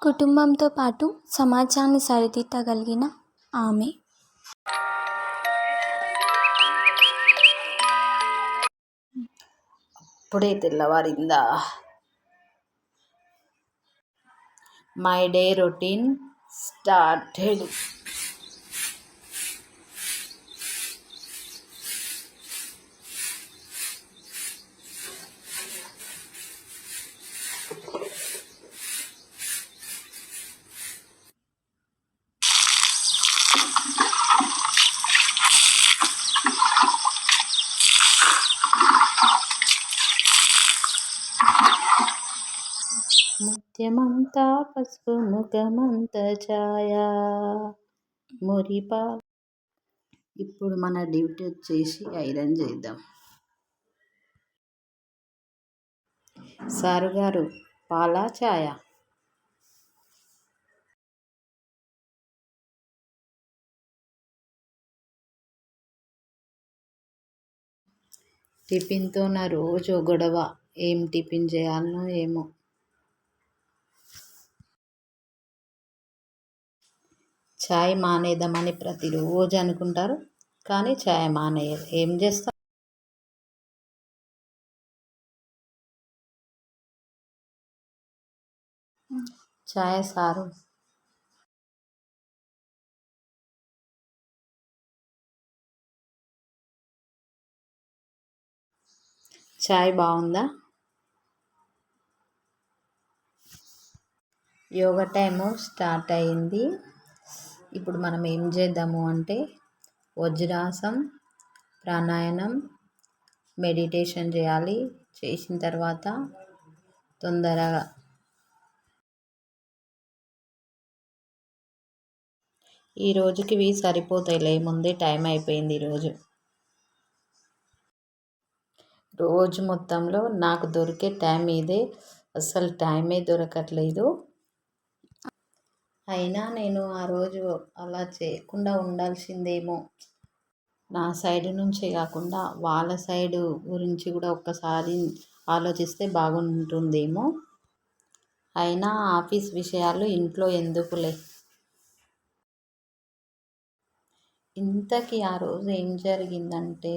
కుటుంబంతో పాటు సమాజాన్ని సరిదిద్దగలిగిన ఆమె. అప్పుడే తెల్లవారిందా? My day routine started. ముత్యమంతా పసుపు ముఖమంత ఛాయ మురిపా. ఇప్పుడు మన డ్యూటీ వచ్చేసి ఐరన్ చేద్దాం. సారుగారు, పాలా ఛాయ? టిఫిన్తో నా రోజు గొడవ. ఏం టిఫిన్ చేయాలనో ఏమో. ఛాయ్ మానేద్దామని ప్రతిరోజు అనుకుంటారు, కానీ ఛాయ్ మానేయరు. ఏం చేస్తారు? ఛాయ్ సారు. ఛాయ్ బాగుందా? యోగా టైము స్టార్ట్ అయింది. ఇప్పుడు మనం ఏం చేద్దాము అంటే వజ్రాసనం, ప్రాణాయామం, మెడిటేషన్ చేయాలి. చేసిన తర్వాత తొందరగా ఈ రోజుకి ఇవి సరిపోతాయిలే, ముందే టైం అయిపోయింది. రోజు మొత్తంలో నాకు దొరికే టైం ఇదే. అసలు టైమే దొరకట్లేదు. అయినా నేను ఆ రోజు అలా చేయకుండా ఉండాల్సిందేమో. నా సైడ్ నుంచే కాకుండా వాళ్ళ సైడ్ గురించి కూడా ఒక్కసారి ఆలోచిస్తే బాగుంటుందేమో. అయినా ఆఫీస్ విషయాలు ఇంట్లో ఎందుకులే. ఇంతకీ ఆ రోజు ఏం జరిగిందంటే